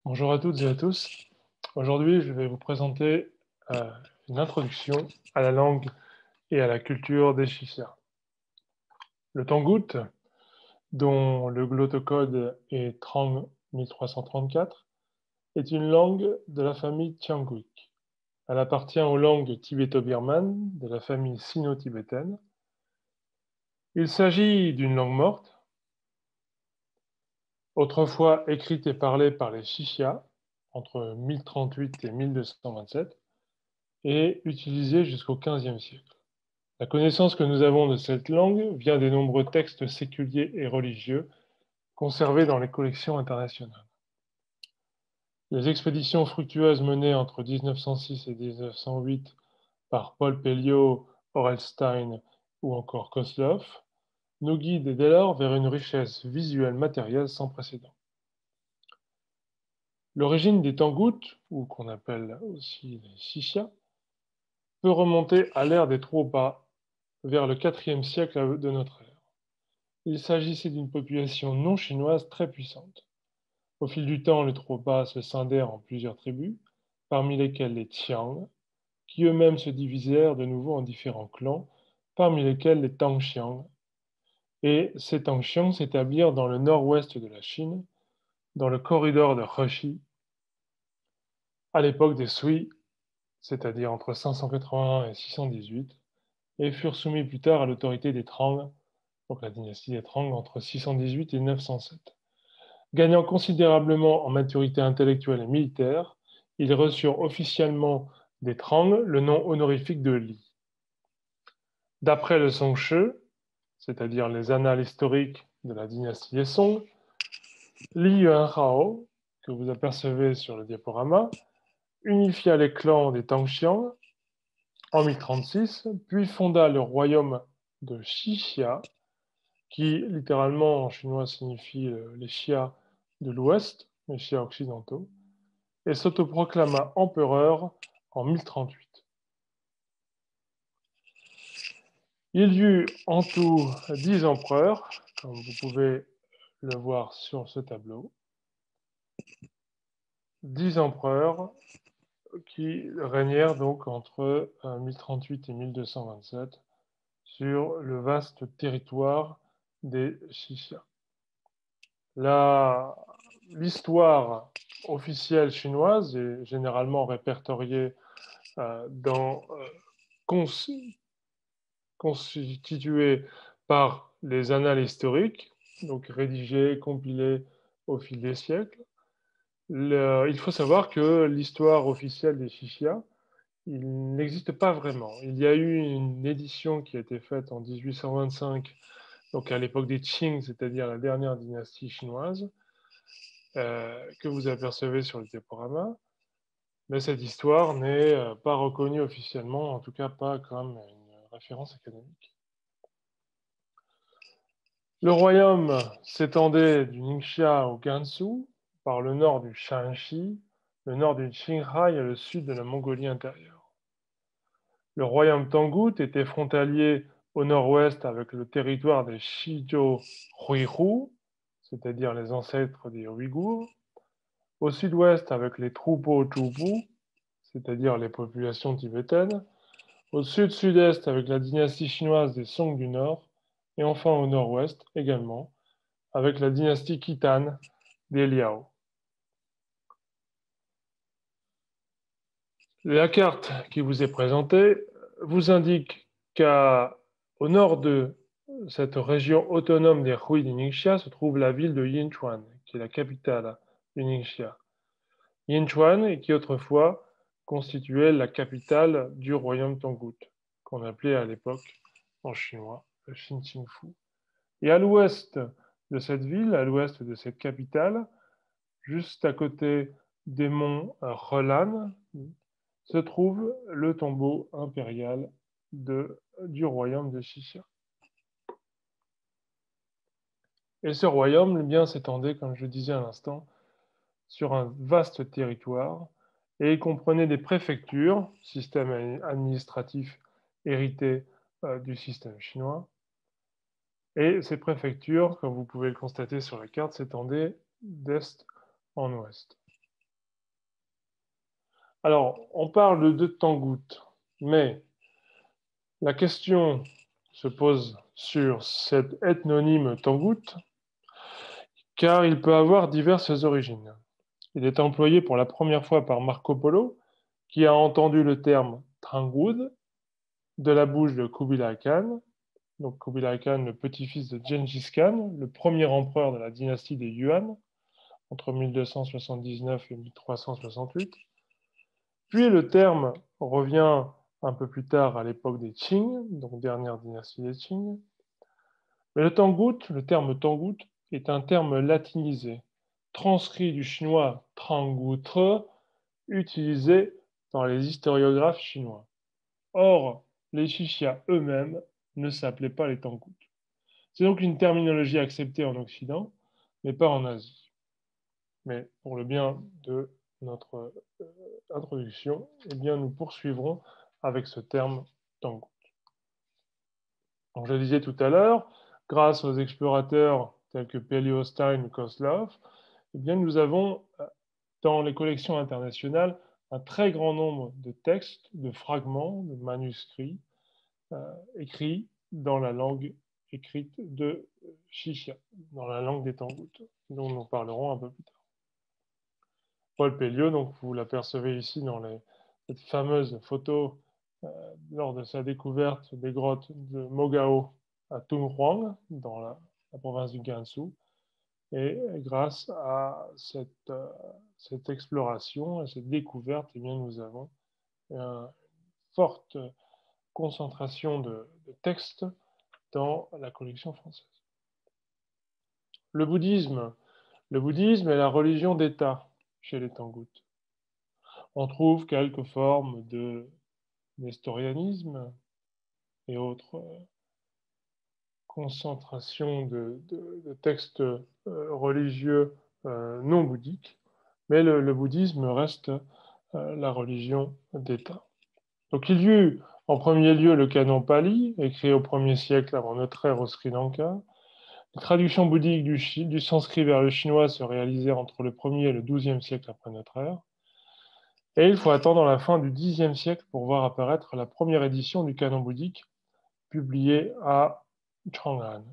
Bonjour à toutes et à tous. Aujourd'hui, je vais vous présenter euh, une introduction à la langue et à la culture des Chichas. Le tangoute, dont le glottocode est Trang 1334, est une langue de la famille Tianguik. Elle appartient aux langues tibéto-birmanes de la famille sino-tibétaine. Il s'agit d'une langue morte, autrefois écrite et parlée par les Chichas entre 1038 et 1227, et utilisée jusqu'au XVe siècle. La connaissance que nous avons de cette langue vient des nombreux textes séculiers et religieux conservés dans les collections internationales. Les expéditions fructueuses menées entre 1906 et 1908 par Paul Pelliot, Orelstein ou encore Kozlov nous guident dès lors vers une richesse visuelle matérielle sans précédent. L'origine des tangoutes, ou qu'on appelle aussi les Chichas, peut remonter à l'ère des Tropas, vers le IVe siècle de notre ère. Il s'agissait d'une population non chinoise très puissante. Au fil du temps, les Tropas se scindèrent en plusieurs tribus, parmi lesquelles les Qiang, qui eux-mêmes se divisèrent de nouveau en différents clans, parmi lesquels les Tangxiang. Et ces Tangxiang s'établirent dans le nord-ouest de la Chine, dans le corridor de Heshi, à l'époque des Sui, c'est-à-dire entre 581 et 618, et furent soumis plus tard à l'autorité des Trang, donc la dynastie des Trang, entre 618 et 907. Gagnant considérablement en maturité intellectuelle et militaire, ils reçurent officiellement des Trang le nom honorifique de Li. D'après le Songshi, c'est-à-dire les annales historiques de la dynastie des Song, Li Yuanhao, que vous apercevez sur le diaporama, unifia les clans des Tangxiang en 1036, puis fonda le royaume de Xixia, qui littéralement en chinois signifie les Xia de l'Ouest, les Xia occidentaux, et s'autoproclama empereur en 1038. Il y eut en tout 10 empereurs, comme vous pouvez le voir sur ce tableau. 10 empereurs qui régnèrent donc entre 1038 et 1227 sur le vaste territoire des Xixia. L'histoire officielle chinoise est généralement répertoriée dans constituée par les annales historiques, donc rédigées, compilées au fil des siècles. Il faut savoir que l'histoire officielle des Chichia, il n'existe pas vraiment. Il y a eu une édition qui a été faite en 1825, donc à l'époque des Qing, c'est-à-dire la dernière dynastie chinoise, que vous apercevez sur le diaporama. Mais cette histoire n'est pas reconnue officiellement, en tout cas pas comme une référence académique. Le royaume s'étendait du Ningxia au Gansu, par le nord du Shanxi, le nord du Qinghai et le sud de la Mongolie intérieure. Le royaume Tangut était frontalier au nord-ouest avec le territoire des Shizhou Huihu, c'est-à-dire les ancêtres des Ouïghours, au sud-ouest avec les Trupo Chubu, c'est-à-dire les populations tibétaines, au sud-sud-est avec la dynastie chinoise des Song du Nord, et enfin au nord-ouest également avec la dynastie Khitan des Liao. La carte qui vous est présentée vous indique qu'au nord de cette région autonome des Hui du Ningxia se trouve la ville de Yinchuan, qui est la capitale du Ningxia. Yinchuan, qui autrefois constituait la capitale du royaume Tangut, qu'on appelait à l'époque en chinois le Xinqingfu. Et à l'ouest de cette ville, à l'ouest de cette capitale, juste à côté des monts Helan, se trouve le tombeau impérial du royaume de Xixia. Et ce royaume, bien, s'étendait, comme je disais à l'instant, sur un vaste territoire et il comprenait des préfectures, système administratif hérité du système chinois. Et ces préfectures, comme vous pouvez le constater sur la carte, s'étendaient d'est en ouest. Alors, on parle de Tangut, mais la question se pose sur cet ethnonyme Tangut, car il peut avoir diverses origines. Il est employé pour la première fois par Marco Polo, qui a entendu le terme Tangut de la bouche de Kubilai Khan. Donc Kubilai Khan, le petit-fils de Gengis Khan, le premier empereur de la dynastie des Yuan, entre 1279 et 1368. Puis le terme revient un peu plus tard à l'époque des Qing, donc dernière dynastie des Qing. Mais le terme Tangut est un terme latinisé, transcrit du chinois Trangutre, utilisé par les historiographes chinois. Or, les Xixia eux-mêmes ne s'appelaient pas les Tangut. C'est donc une terminologie acceptée en Occident, mais pas en Asie. Mais pour le bien de notre introduction, eh bien, nous poursuivrons avec ce terme Tangut. Donc, je le disais tout à l'heure, grâce aux explorateurs tels que Pelios-Stein ou Kozlov, eh bien, nous avons dans les collections internationales un très grand nombre de textes, de fragments, de manuscrits écrits dans la langue écrite de Xixia, dans la langue des Tangut, dont nous parlerons un peu plus tard. Paul Pelliot, donc vous l'apercevez ici dans cette fameuse photo lors de sa découverte des grottes de Mogao à Tunghuang, dans la province du Gansu. Et grâce à cette exploration, à cette découverte, eh bien, nous avons une forte concentration de textes dans la collection française. Le bouddhisme est la religion d'État chez les Tangut. On trouve quelques formes de nestorianisme et autres concentrations de textes religieux non bouddhiques, mais le bouddhisme reste la religion d'État. Donc il y eut en premier lieu le canon Pali, écrit au 1er siècle avant notre ère au Sri Lanka. Les traductions bouddhiques du sanskrit vers le chinois se réalisèrent entre le 1er et le 12e siècle après notre ère. Et il faut attendre la fin du Xe siècle pour voir apparaître la première édition du canon bouddhique, publiée à Chang'an.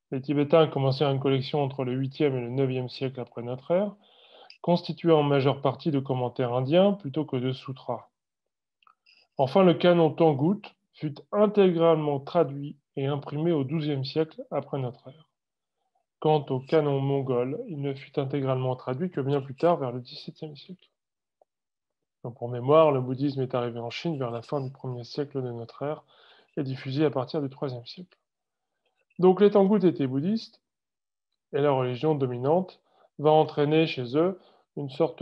Les Tibétains commencèrent une collection entre le 8e et le 9e siècle après notre ère, constituée en majeure partie de commentaires indiens plutôt que de sutras. Enfin, le canon Tangut fut intégralement traduit et imprimé au XIIe siècle après notre ère. Quant au canon mongol, il ne fut intégralement traduit que bien plus tard, vers le XVIIe siècle. Donc, pour mémoire, le bouddhisme est arrivé en Chine vers la fin du 1er siècle de notre ère et diffusé à partir du IIIe siècle. Donc les Tangut étaient bouddhistes, et la religion dominante va entraîner chez eux une sorte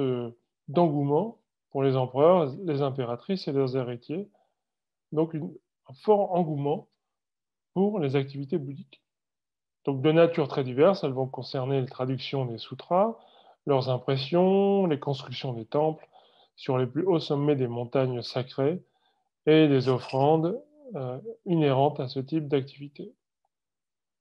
d'engouement pour les empereurs, les impératrices et leurs héritiers, donc un fort engouement pour les activités bouddhiques. Donc de nature très diverse, elles vont concerner la traduction des sutras, leurs impressions, les constructions des temples sur les plus hauts sommets des montagnes sacrées et des offrandes inhérentes à ce type d'activité.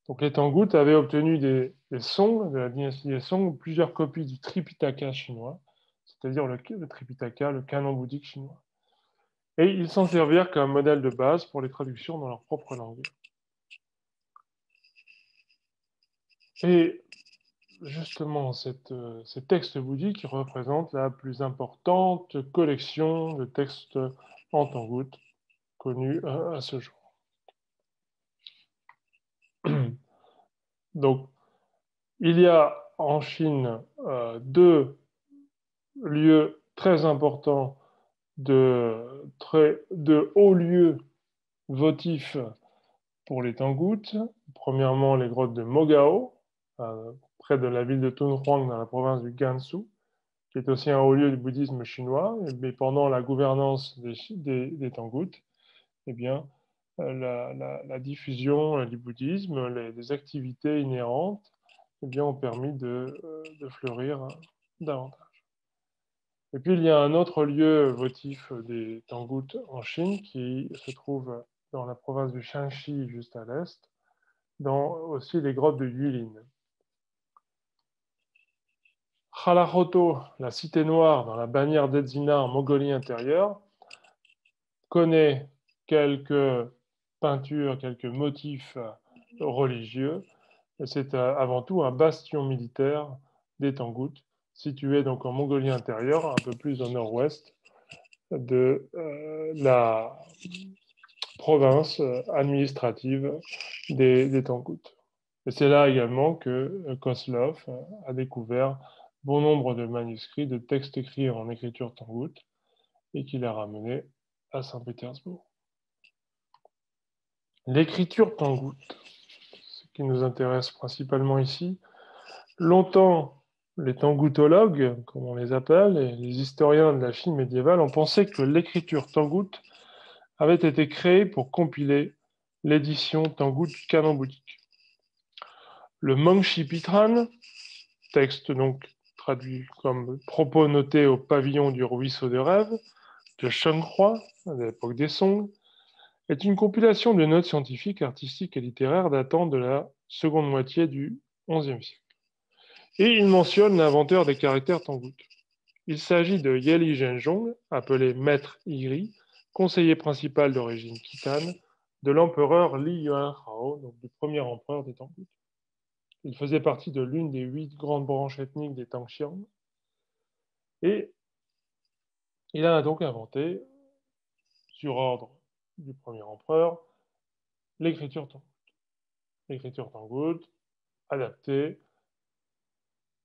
Donc les Tangut avaient obtenu des Song, de la dynastie des Song, plusieurs copies du Tripitaka chinois, c'est-à-dire le Tripitaka, le canon bouddhique chinois. Et ils s'en servirent comme modèle de base pour les traductions dans leur propre langue. Et justement, ces textes bouddhiques représentent la plus importante collection de textes en Tangut connue à ce jour. Donc, il y a en Chine deux lieux très importants de hauts lieux votifs pour les Tangut. Premièrement, les grottes de Mogao, près de la ville de Tunhuang, dans la province du Gansu, qui est aussi un haut lieu du bouddhisme chinois. Mais pendant la gouvernance des Tangut, eh bien, la diffusion du bouddhisme, les activités inhérentes, eh bien, ont permis de fleurir davantage. Et puis, il y a un autre lieu votif des Tangut en Chine qui se trouve dans la province du Shanxi, juste à l'est, dans aussi les grottes de Yulin. Halahoto, la cité noire dans la bannière d'Edzina en Mongolie intérieure, connaît quelques peintures, quelques motifs religieux. Et c'est avant tout un bastion militaire des Tangoutes, situé donc en Mongolie intérieure, un peu plus au nord-ouest de la province administrative des Tangoutes. Et c'est là également que Kozlov a découvert bon nombre de manuscrits, de textes écrits en écriture tangoute, et qu'il a ramené à Saint-Pétersbourg. L'écriture tangoute, ce qui nous intéresse principalement ici, longtemps, les tangoutologues, comme on les appelle, et les historiens de la Chine médiévale, ont pensé que l'écriture tangoute avait été créée pour compiler l'édition tangoute canon bouddhique. Le Mangshi Pitran, texte donc traduit comme propos notés au pavillon du ruisseau de rêve, de Shunhua, à l'époque des Song, est une compilation de notes scientifiques, artistiques et littéraires datant de la seconde moitié du XIe siècle. Et il mentionne l'inventeur des caractères tangoutes. Il s'agit de Yeli Zhenjong, appelé Maître Iri, conseiller principal d'origine khitane, de l'empereur Li Yuanhao, donc du premier empereur des Tangoutes. Il faisait partie de l'une des 8 grandes branches ethniques des Tangxiang, et il a donc inventé, sur ordre du premier empereur, l'écriture tangoute. L'écriture tangoute, adaptée,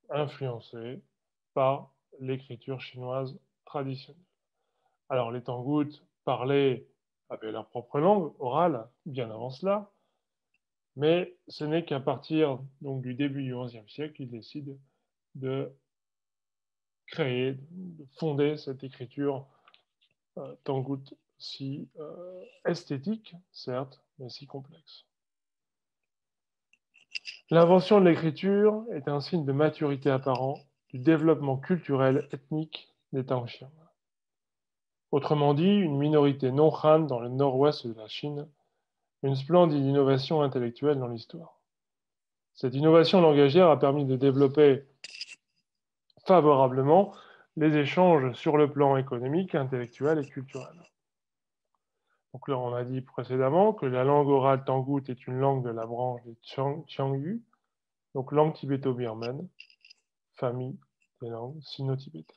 influencée par l'écriture chinoise traditionnelle. Alors les tangoutes parlaient avec leur propre langue orale bien avant cela, mais ce n'est qu'à partir donc, du début du XIe siècle qu'ils décident de créer, de fonder cette écriture tangoute si esthétique, certes, mais si complexe. L'invention de l'écriture est un signe de maturité apparent du développement culturel ethnique des Tangxiang. Autrement dit, une minorité non Han dans le nord-ouest de la Chine, une splendide innovation intellectuelle dans l'histoire. Cette innovation langagière a permis de développer favorablement les échanges sur le plan économique, intellectuel et culturel. Donc là, on a dit précédemment que la langue orale tangoute est une langue de la branche des Xiangyu, donc langue tibéto-birmane, famille des langues sino-tibétaines.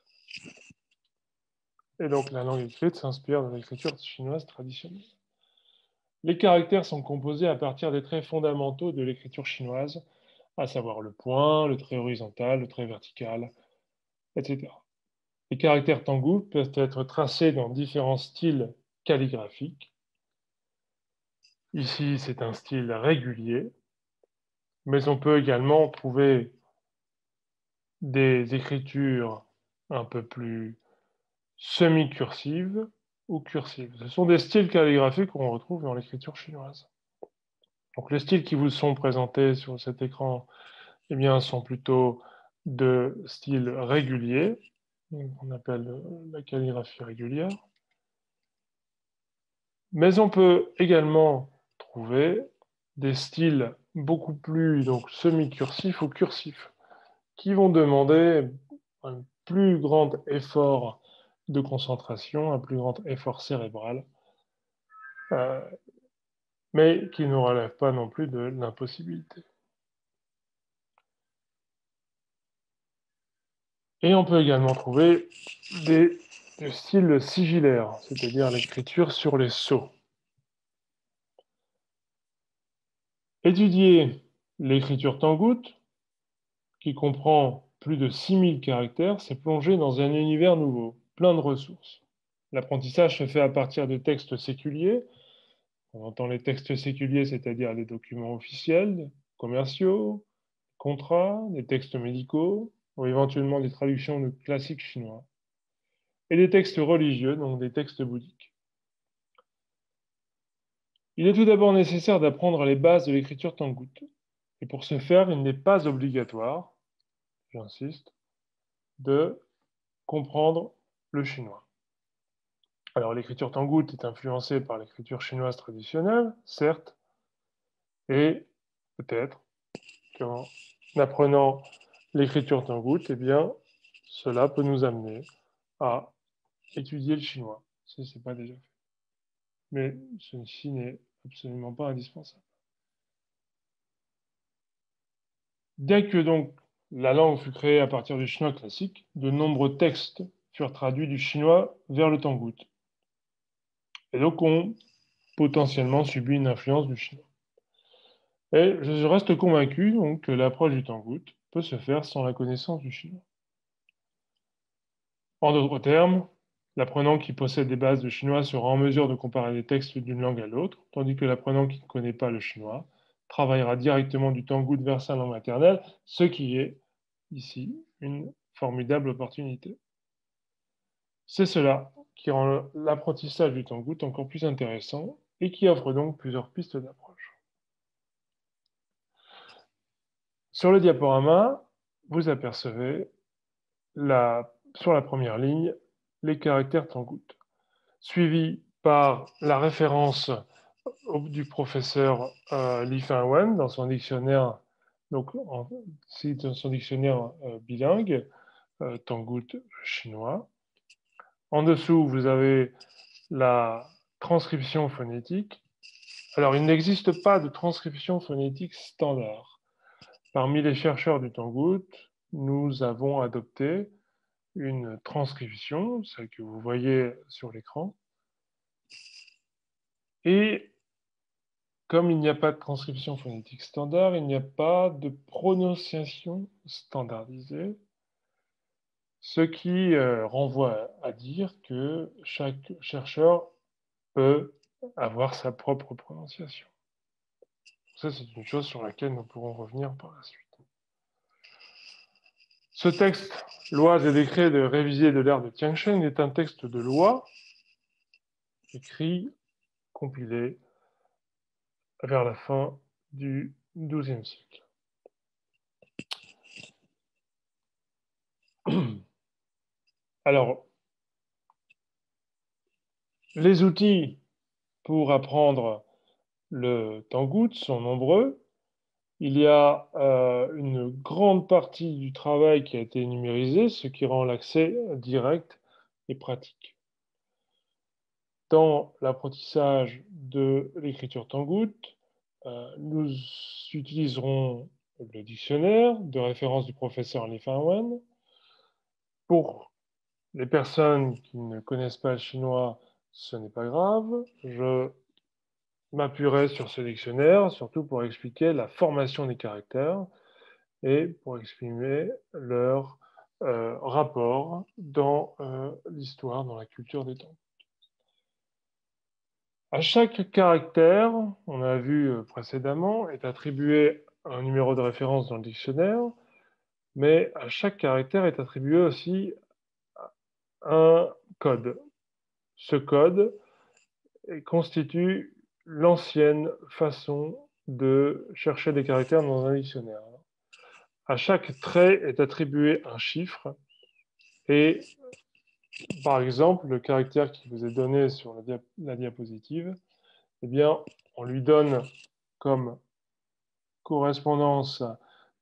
Et donc la langue écrite s'inspire de l'écriture chinoise traditionnelle. Les caractères sont composés à partir des traits fondamentaux de l'écriture chinoise, à savoir le point, le trait horizontal, le trait vertical, etc. Les caractères tangout peuvent être tracés dans différents styles calligraphiques. Ici, c'est un style régulier, mais on peut également trouver des écritures un peu plus semi-cursives ou cursives. Ce sont des styles calligraphiques qu'on retrouve dans l'écriture chinoise. Donc les styles qui vous sont présentés sur cet écran eh bien, sont plutôt de style régulier, qu'on appelle la calligraphie régulière. Mais on peut également trouver des styles beaucoup plus semi-cursifs ou cursifs, qui vont demander un plus grand effort de concentration, un plus grand effort cérébral, euh, mais qui ne relèvent pas non plus de l'impossibilité. Et on peut également trouver des styles sigillaires, c'est-à-dire l'écriture sur les sceaux. Étudier l'écriture tangoute, qui comprend plus de 6000 caractères, c'est plonger dans un univers nouveau, plein de ressources. L'apprentissage se fait à partir de textes séculiers. On entend les textes séculiers, c'est-à-dire les documents officiels, commerciaux, contrats, des textes médicaux, ou éventuellement des traductions de classiques chinois. Et des textes religieux, donc des textes bouddhiques. Il est tout d'abord nécessaire d'apprendre les bases de l'écriture tangoute. Et pour ce faire, il n'est pas obligatoire, j'insiste, de comprendre le chinois. Alors l'écriture tangoute est influencée par l'écriture chinoise traditionnelle, certes, et peut-être qu'en apprenant l'écriture tangoute, eh bien, cela peut nous amener à étudier le chinois, si ce n'est pas déjà fait. Mais ceci n'est absolument pas indispensable. Dès que donc la langue fut créée à partir du chinois classique, de nombreux textes furent traduits du chinois vers le tangout. Et donc ont potentiellement subi une influence du chinois. Et je reste convaincu donc, que l'approche du tangout peut se faire sans la connaissance du chinois. En d'autres termes, l'apprenant qui possède des bases de chinois sera en mesure de comparer les textes d'une langue à l'autre, tandis que l'apprenant qui ne connaît pas le chinois travaillera directement du tangout vers sa langue maternelle, ce qui est ici une formidable opportunité. C'est cela qui rend l'apprentissage du tangout encore plus intéressant et qui offre donc plusieurs pistes d'approche. Sur le diaporama, vous apercevez sur la première ligne les caractères tangout, suivi par la référence du professeur Li Fengwen dans son dictionnaire, donc dans son dictionnaire bilingue, tangout chinois. En dessous, vous avez la transcription phonétique. Alors, il n'existe pas de transcription phonétique standard. Parmi les chercheurs du tangout, nous avons adopté une transcription, celle que vous voyez sur l'écran. Et comme il n'y a pas de transcription phonétique standard, il n'y a pas de prononciation standardisée, ce qui renvoie à dire que chaque chercheur peut avoir sa propre prononciation. Ça, c'est une chose sur laquelle nous pourrons revenir par la suite. Ce texte, Lois et décrets de révisé de l'ère de Tiancheng, est un texte de loi écrit, compilé vers la fin du XIIe siècle. Alors, les outils pour apprendre le tangout sont nombreux. Il y a une grande partie du travail qui a été numérisé, ce qui rend l'accès direct et pratique. Dans l'apprentissage de l'écriture tangout, nous utiliserons le dictionnaire de référence du professeur Li Fengwen. Pour les personnes qui ne connaissent pas le chinois, ce n'est pas grave. Je m'appuierai sur ce dictionnaire, surtout pour expliquer la formation des caractères et pour exprimer leur rapport dans l'histoire, dans la culture des temps. À chaque caractère, on a vu précédemment, est attribué un numéro de référence dans le dictionnaire, mais à chaque caractère est attribué aussi un code. Ce code constitue l'ancienne façon de chercher des caractères dans un dictionnaire. À chaque trait est attribué un chiffre et, par exemple, le caractère qui vous est donné sur la diapositive, eh bien, on lui donne comme correspondance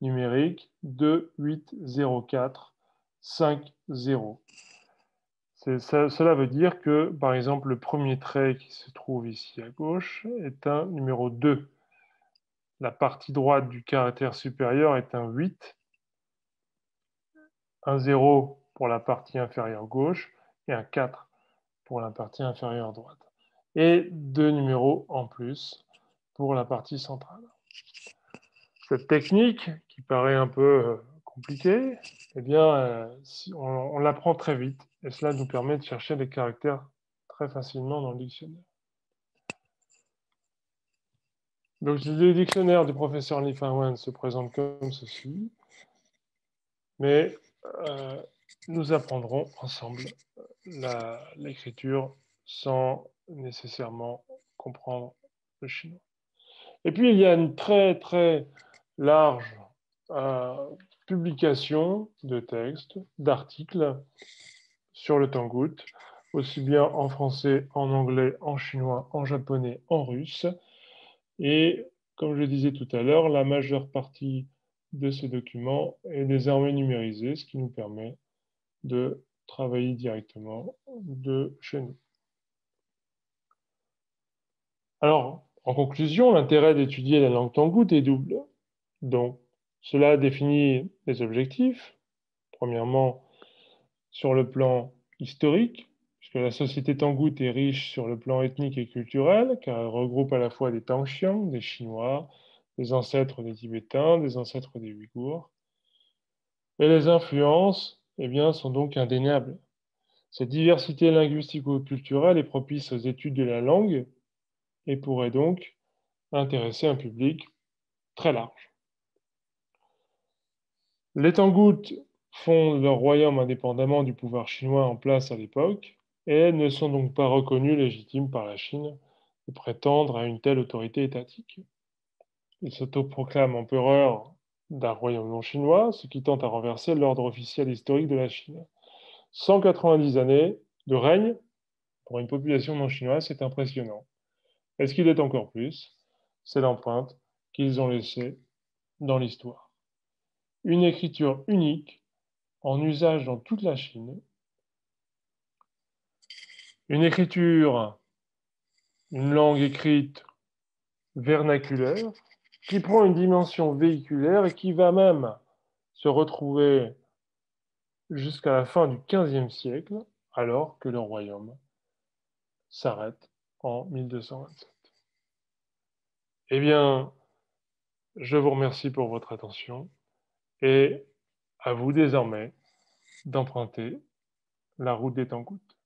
numérique 2, 8, 0, 4, 5, 0. Cela veut dire que, par exemple, le premier trait qui se trouve ici à gauche est un numéro 2. La partie droite du caractère supérieur est un 8, un 0 pour la partie inférieure gauche et un 4 pour la partie inférieure droite. Et 2 numéros en plus pour la partie centrale. Cette technique, qui paraît un peu compliquée, eh bien, on l'apprend très vite et cela nous permet de chercher des caractères très facilement dans le dictionnaire. Donc, le dictionnaire du professeur Li Fengwen se présente comme ceci, mais nous apprendrons ensemble l'écriture sans nécessairement comprendre le chinois. Et puis, il y a une très, très large publication de textes, d'articles sur le tangout, aussi bien en français, en anglais, en chinois, en japonais, en russe. Et comme je disais tout à l'heure, la majeure partie de ces documents est désormais numérisée, ce qui nous permet de travailler directement de chez nous. Alors, en conclusion, l'intérêt d'étudier la langue tangoute est double. Donc, cela définit les objectifs. Premièrement, sur le plan historique, puisque la société tangoute est riche sur le plan ethnique et culturel, car elle regroupe à la fois des Tangxiang, des Chinois, des ancêtres des Tibétains, des ancêtres des Ouïghours. Et les influences, eh bien, sont donc indéniables. Cette diversité linguistico-culturelle est propice aux études de la langue et pourrait donc intéresser un public très large. Les Tangoutes fondent leur royaume indépendamment du pouvoir chinois en place à l'époque et ne sont donc pas reconnus légitimes par la Chine de prétendre à une telle autorité étatique. Ils s'autoproclament empereurs d'un royaume non chinois, ce qui tente à renverser l'ordre officiel historique de la Chine. 190 années de règne pour une population non chinoise, c'est impressionnant. Et ce qu'il est encore plus, c'est l'empreinte qu'ils ont laissée dans l'histoire. Une écriture unique, en usage dans toute la Chine, une écriture, une langue écrite vernaculaire, qui prend une dimension véhiculaire et qui va même se retrouver jusqu'à la fin du XVe siècle, alors que le royaume s'arrête en 1227. Eh bien, je vous remercie pour votre attention et à vous désormais d'emprunter la route des Tangoutes.